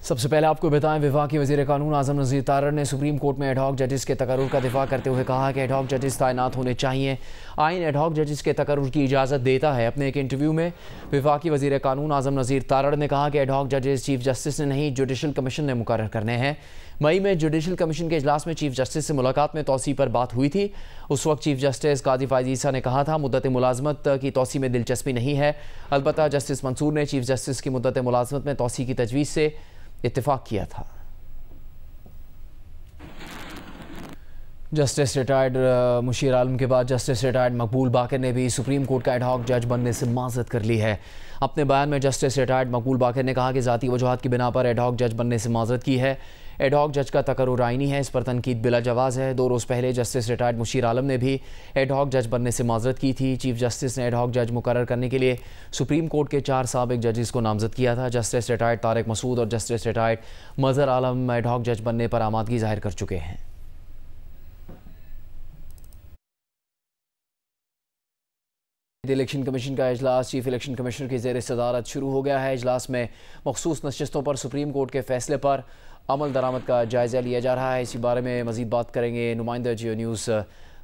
सबसे पहले आपको बताएं, वफाकी वज़ीर कानून आज़म नज़ीर तारड़ ने सुप्रीम कोर्ट में एडहॉक जजेस के तकर्रुर का दिफा करते हुए कहा कि एडहॉक जजेस तैनात होने चाहिए। आइन एडहॉक जजेस के तकर्रुर की इजाज़त देता है। अपने एक इंटरव्यू में वफाकी वज़ीर कानून आज़म नज़ीर तारड़ ने कहा कि एडहॉक जजेस चीफ जस्टिस ने नहीं, जुडिशल कमीशन ने मुकर्रर करने हैं। मई में जुडिशल कमीशन के इजलास में चीफ जस्टिस से मुलाकात में तोसी पर बात हुई थी। उस वक्त चीफ जस्टिस काजी फायज़ ईसा ने कहा था मुद्दत मुलाजमत की तोसी में दिलचस्पी नहीं है। अलबत्ता जस्टिस मंसूर ने चीफ जस्टिस की मुद्दत मुलाजमत में तोसी की तजवीज़ से इत्तेफाक किया था। जस्टिस रिटायर्ड मुशीर आलम के बाद जस्टिस रिटायर्ड मकबूल बाकर ने भी सुप्रीम कोर्ट का एडहॉक जज बनने से माज़रत कर ली है। अपने बयान में जस्टिस रिटायर्ड मकबूल बाकर ने कहा कि ज़ाती वजूहात की बिना पर एडहॉक जज बनने से माज़रत की है। एडहॉक जज का तकर्रुर आईनी है, इस पर तनकीद बिला जवाज़ है। 2 रोज़ पहले जस्टिस रिटायर्ड मुशीर आलम ने भी एडहॉक जज बनने से माज़रत की थी। चीफ जस्टिस ने एडहॉक जज मुकर्रर करने के लिए सुप्रीम कोर्ट के 4 साबिक जजेस को नामजद किया था। जस्टिस रिटायर्ड तारिक मसूद और जस्टिस रिटायर्ड मज़हर आलम एडहॉक जज बनने पर आमादगी जाहिर कर चुके हैं। इलेक्शन कमीशन का इजलास चीफ इलेक्शन कमिश्नर की ज़ेर सदारत शुरू हो गया है। इजलास में मखसूस नशिस्तों पर सुप्रीम कोर्ट के फैसले पर अमल दरामद का जायज़ा लिया जा रहा है। इसी बारे में मज़ीद बात करेंगे नुमाइंदा जियो न्यूज़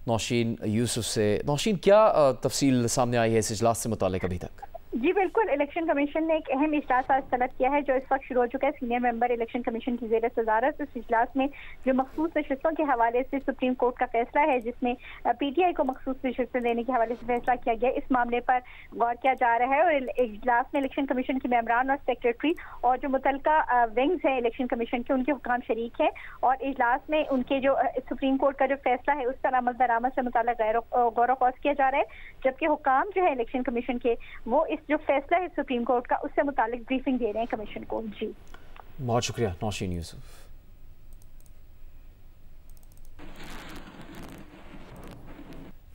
नौशीन यूसुफ से। नौशीन, क्या तफसील सामने आई है इस इजलास से मुताल्लिक़ अभी तक? जी बिल्कुल, इलेक्शन कमीशन ने एक अहम इजलास आज तलब किया है जो इस वक्त शुरू हो चुका है। सीनियर मेंबर इलेक्शन कमीशन की ज़ेर सदारत इस इजलास में जो मखसूस नशिस्तों के हवाले से सुप्रीम कोर्ट का फैसला है, जिसमें पीटीआई को मखसूस नशिस्तें देने के हवाले से फैसला किया गया, इस मामले पर गौर किया जा रहा है। और इजलास में इलेक्शन कमीशन के मेंबरान और सेक्रेटरी और जो मुतल्लिका विंग्स हैं इलेक्शन कमीशन के, उनके हुक्काम शरीक हैं। और इजलास में उनके जो सुप्रीम कोर्ट का जो फैसला है उस पर अमल दरामद से मुताल्लिक़ गौर व किया जा रहा है, जबकि हुक्काम जो है इलेक्शन कमीशन के वो इस जो फैसला है सुप्रीम कोर्ट का उससे मुतालिक ब्रीफिंग दे रहे हैं कमीशन को। जी बहुत शुक्रिया नौशीन यूसुफ।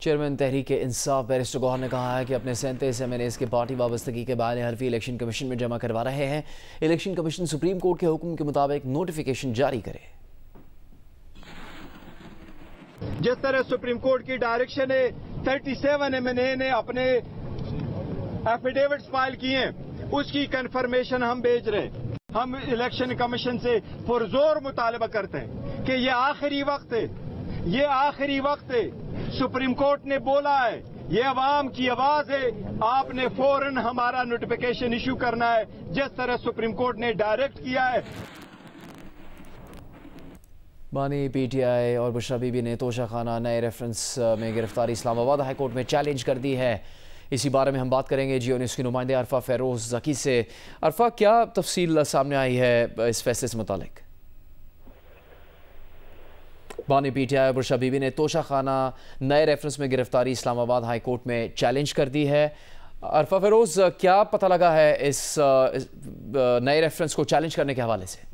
चेयरमैन तहरीक इंसाफ बैरिस्टर गौहर ने कहा है कि अपने 37 MNAs के पार्टी वाबस्तगी के बयान हरफी इलेक्शन कमीशन में जमा करवा रहे हैं। इलेक्शन कमीशन सुप्रीम कोर्ट के हुक्म के मुताबिक नोटिफिकेशन जारी करे। जिस तरह सुप्रीम कोर्ट की डायरेक्शन है, 37 MNA ने अपने एफिडेविट्स फाइल किए हैं, उसकी कंफर्मेशन हम भेज रहे हैं। हम इलेक्शन कमीशन से पुरजोर मुतालबा करते हैं कि ये आखिरी वक्त है, ये आखिरी वक्त है। सुप्रीम कोर्ट ने बोला है ये अवाम की आवाज है, आपने फौरन हमारा नोटिफिकेशन इशू करना है जिस तरह सुप्रीम कोर्ट ने डायरेक्ट किया है। बानी पीटीआई और बुशरा बीबी ने तोशा खाना नए रेफरेंस में गिरफ्तारी इस्लामाबाद हाई कोर्ट में चैलेंज कर दी है। इसी बारे में हम बात करेंगे जियो न्यूज़ की नुमाइंदे अरफा फेरोज जकी से। अरफा, क्या तफसील सामने आई है इस फैसले से मुतालिक? बानी पीटीआई और बुशरा बीबी ने तोशा खाना नए रेफरेंस में गिरफ्तारी इस्लामाबाद हाई कोर्ट में चैलेंज कर दी है। अरफा फेरोज, क्या पता लगा है इस नए रेफरेंस को चैलेंज करने के हवाले से?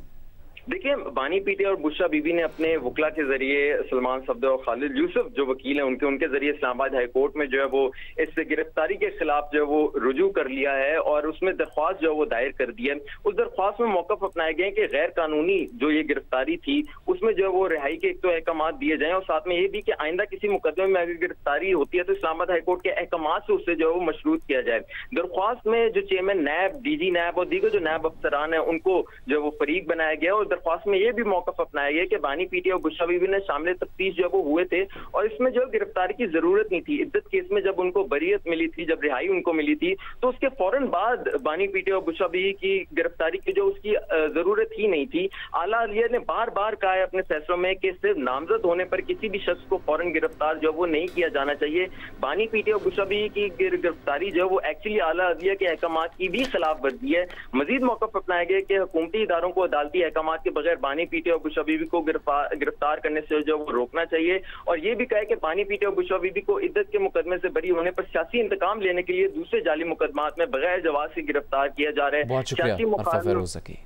देखिए, बानी पीटीआई और बुशरा बीबी ने अपने वकला के जरिए सलमान सफदर और खालिद यूसुफ जो वकील हैं उनके जरिए इस्लामाबाद हाई कोर्ट में जो है वो इस गिरफ्तारी के खिलाफ जो है वो रुजू कर लिया है और उसमें दरख्वास्त जो है वो दायर कर दी है। उस दरख्वास्त में मौक़िफ़ अपनाए गए कि गैर कानूनी जो ये गिरफ्तारी थी उसमें जो है वो रिहाई के एक तो अहकाम दिए जाएं और साथ में ये भी कि आइंदा किसी मुकदमे में अगर गिरफ्तारी होती है तो इस्लामाबाद हाई कोर्ट के अहकाम से उससे जो है वो मशरूत किया जाए। दरख्वास्त में जो चेयरमैन नैब, DG नैब और दीगर जो नैब अफसरान है उनको जो है वो फरीक बनाया गया और दरख्वास्त में ये भी मौक़िफ़ अपनाया गया कि बानी पीटीआई और बुशरा बीबी ने शामिल तफ्तीश जो वो हुए थे और इसमें जो गिरफ्तारी की जरूरत नहीं थी। इद्दत केस में जब उनको बरीयत मिली थी, जब रिहाई उनको मिली थी, तो उसके फौरन बाद बानी पीटीआई और बुशरा बीबी की गिरफ्तारी की जो उसकी जरूरत ही नहीं थी। आला अलिया ने बार बार कहा है अपने फैसलों में कि सिर्फ नामजद होने पर किसी भी शख्स को फौरन गिरफ्तार जो वो नहीं किया जाना चाहिए। बानी पीटीआई और बुशरा बीबी की गिरफ्तारी जो वो एक्चुअली आला अलिया के अहकाम की भी खिलाफ वर्जी है। मजीद मौक़िफ़ अपनाया गया कि हुकूमती इदारों को अदालती अहकाम के बगैर बानी पीटीआई और बुशरा बीबी को गिरफ्तार करने से जो वो रोकना चाहिए और ये भी कहा कि बानी पीटीआई और बुशरा बीबी को इद्दत के मुकदमे से बरी होने पर सियासी इंतकाम लेने के लिए दूसरे जाली मुकदमात में बगैर जवाब से गिरफ्तार किया जा रहा है। बहुत शुक्रिया।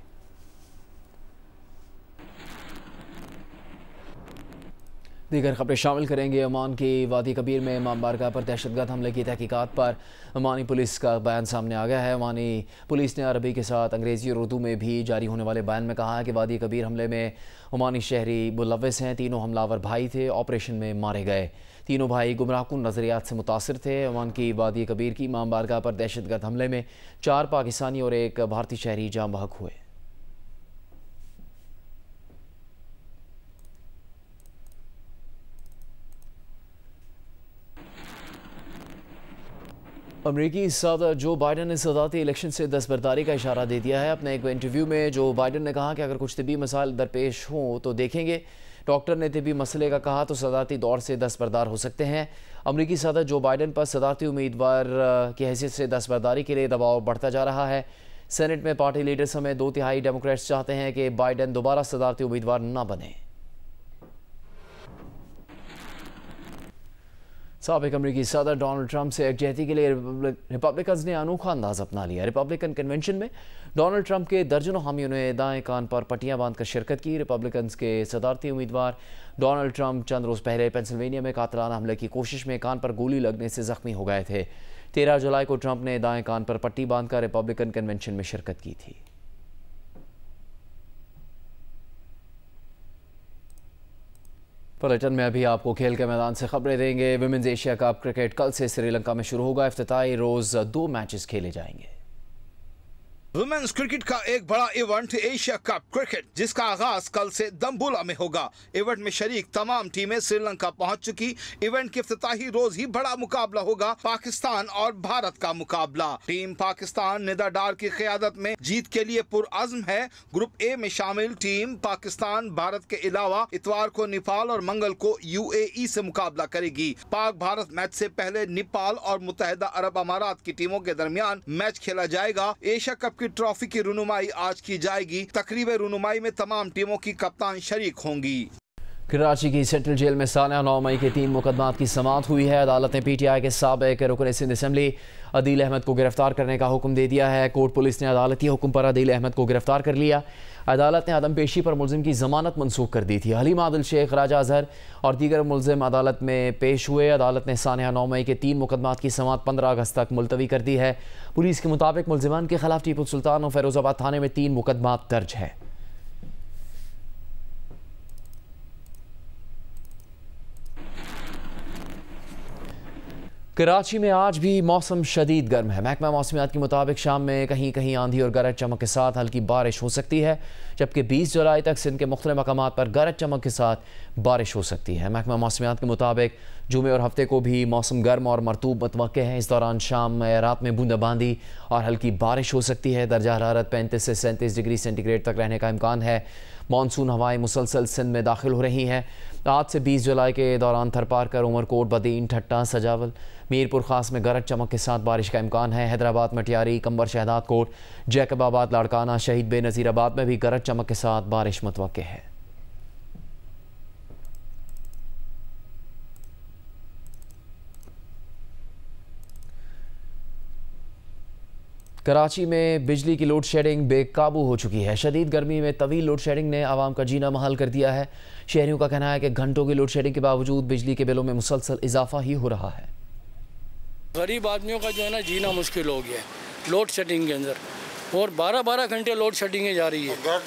दीगर खबरें शामिल करेंगे। ओमान की वादी कबीर में इमाम बारगाह पर दहशतगर्द हमले की तहकीकात पर ओमानी पुलिस का बयान सामने आ गया है। ओमानी पुलिस ने अरबी के साथ अंग्रेज़ी और उर्दू में भी जारी होने वाले बयान में कहा है कि वादी कबीर हमले में ओमानी शहरी मुलव्वस हैं। तीनों हमलावर भाई थे, ऑपरेशन में मारे गए। तीनों भाई गुमराहकुन नज़रियात से मुतासिर थे। ओमान की वादी कबीर की इमाम बारगाह पर दहशतगर्द हमले में 4 पाकिस्तानी और 1 भारतीय शहरी जाँ बहक हुए। अमरीकी सदर जो बाइडन ने सदारती इलेक्शन से दस्तबरदारी का इशारा दे दिया है। अपने एक इंटरव्यू में जो बाइडन ने कहा कि अगर कुछ तिब्बी मसाइल दरपेश हों तो देखेंगे। डॉक्टर ने तिब्बी मसले का कहा तो सदारती दौर से दस्तबरदार हो सकते हैं। अमरीकी सदर जो बाइडन पर सदारती उम्मीदवार की हैसियत से दस्तबरदारी के लिए दबाव बढ़ता जा रहा है। सेनेट में पार्टी लीडर समेत 2/3 डेमोक्रेट्स चाहते हैं कि बाइडन दोबारा सदारती उम्मीदवार न बने। साबिक अमरीकी सदर डोनाल्ड ट्रंप से यकजहती के लिए रिपब्लिकन्स ने अनोखा अंदाज अपना लिया। रिपब्लिकन कन्वेंशन में डोनाल्ड ट्रंप के दर्जनों हामियों ने दाएं कान पर पट्टियां बांधकर शिरकत की। रिपब्लिकन्स के सदारती उम्मीदवार डोनाल्ड ट्रंप चंद रोज़ पहले पेंसिल्वेनिया में कातलाना हमले की कोशिश में कान पर गोली लगने से जख्मी हो गए थे। 13 जुलाई को ट्रंप ने दाएं कान पर पट्टी बांधकर रिपब्लिकन कन्वेंशन में शिरकत की थी। बुलेटिन में अभी आपको खेल के मैदान से खबरें देंगे। विमेंस एशिया कप क्रिकेट कल से श्रीलंका में शुरू होगा। इफ्तिताई रोज 2 मैचेस खेले जाएंगे। वुमेन्स क्रिकेट का एक बड़ा इवेंट एशिया कप क्रिकेट, जिसका आगाज कल से दम्बुला में होगा। इवेंट में शरीक तमाम टीमें श्रीलंका पहुंच चुकी। इवेंट के इफ्तिताही रोज ही बड़ा मुकाबला होगा, पाकिस्तान और भारत का मुकाबला। टीम पाकिस्तान निदा डार की क़यादत में जीत के लिए पुरअज़्म है। ग्रुप ए में शामिल टीम पाकिस्तान भारत के अलावा इतवार को नेपाल और मंगल को UAE से मुकाबला करेगी। पाक भारत मैच से पहले नेपाल और मुत्तहिदा अरब अमारात की टीमों के दरमियान मैच खेला जाएगा। एशिया कप की ट्रॉफी की रुनुमाई आज की जाएगी। तकरीब रुनुमाई में तमाम टीमों की कप्तान शरीक होंगी। कराची की सेंट्रल जेल में सानिया 9 मई के 3 मुकदमात की समाअत हुई है। अदालत ने PTI के साबिक रुकन सिंध असेंबली अदील अहमद को गिरफ्तार करने का हुक्म दे दिया है। कोर्ट पुलिस ने अदालती हुक्म पर अदील अहमद को गिरफ्तार कर लिया। अदालत ने आदम पेशी पर मुलजिम की जमानत मनसूख कर दी थी। हलीम आदिल शेख, राजा अजहर और दीगर मुलजिम अदालत में पेश हुए। अदालत ने सानिया 9 मई के 3 मुकदमात की समाअत 15 अगस्त तक मुलतवी कर दी है। पुलिस के मुताबिक मुलजिमान के खिलाफ टीपू सुल्तान और फैरोजाबाद थाने में 3 मुकदमात दर्ज है। कराची में आज भी मौसम शदीद गर्म है। महकमा मौसमियात के मुताबिक शाम में कहीं कहीं आंधी और गरज चमक के साथ हल्की बारिश हो सकती है, जबकि 20 जुलाई तक सिंध के मुख्तलिफ मकामात पर गरज चमक के साथ बारिश हो सकती है। महकमा मौसमियात के मुताबिक जुमे और हफ्ते को भी मौसम गर्म और मरतूब मुतवक्के है। इस दौरान शाम रात में बूंदाबांदी और हल्की बारिश हो सकती है। दर्जा हरारत 35 से 37 डिग्री सेंटीग्रेड तक रहने का इम्कान है। मानसून हवाएं मुसलसल सिंध में दाखिल हो रही हैं। आज से 20 जुलाई के दौरान थरपारकर, उमरकोट, बदीन, ठट्टा, सजावल, मीरपुर खास में गरज चमक के साथ बारिश का इम्कान है। हैदराबाद, मटियारी, कंबर, शहदाद कोट, जैकबाबाद, लाड़काना, शहीद बेनज़ीराबाद में भी गरज चमक के साथ बारिश मुतवक्के है। कराची में बिजली की लोड शेडिंग बेकाबू हो चुकी है। शदीद गर्मी में तवील लोड शेडिंग ने आवाम का जीना महल कर दिया है। शहरियों का कहना है कि घंटों की लोड शेडिंग के बावजूद बिजली के बिलों में मुसलसल इजाफा ही हो रहा है। गरीब आदमियों का जो है ना जीना मुश्किल हो गया है लोड शेडिंग के अंदर, और 12-12 घंटे लोड शेडिंग जा रही है। घर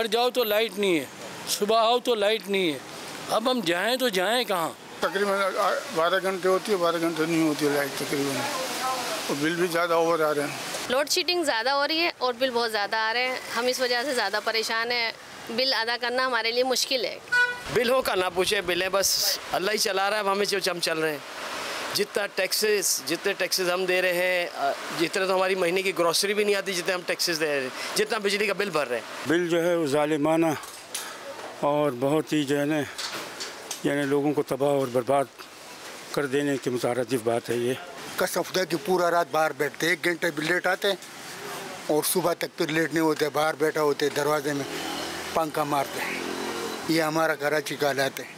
जाओ तो लाइट नहीं है, सुबह आओ तो लाइट नहीं है। अब हम जाएँ तो जाएँ कहाँ? तकरीबन 12 घंटे होती है, 12 घंटे नहीं होती है लाइट तकरीबन, और बिल भी ज़्यादा ओवर आ रहे हैं। लोड शेडिंग ज़्यादा हो रही है और बिल बहुत ज़्यादा आ रहे हैं। हम इस वजह से ज़्यादा परेशान हैं। बिल अदा करना हमारे लिए मुश्किल है। बिल हो का ना पूछे, बिल है बस अल्लाह ही चला रहा है। अब हमें जो हम चल रहे हैं, जितने टैक्सेस हम दे रहे हैं, जितने तो हमारी महीने की ग्रॉसरी भी नहीं आती जितने हम टैक्सेस दे रहे हैं, जितना बिजली का बिल भर रहे हैं। बिल जो है वो ज़ालिमाना और बहुत ही जो है ना यानी लोगों को तबाह और बर्बाद कर देने की मुतारदिफ बात है। ये कसम खुदा की पूरा रात बाहर बैठते, 1 घंटे भी लेट आते और सुबह तक फिर लेट नहीं होते, बाहर बैठा होते, दरवाजे में पंखा मारते। ये हमारा कराची का हालात है।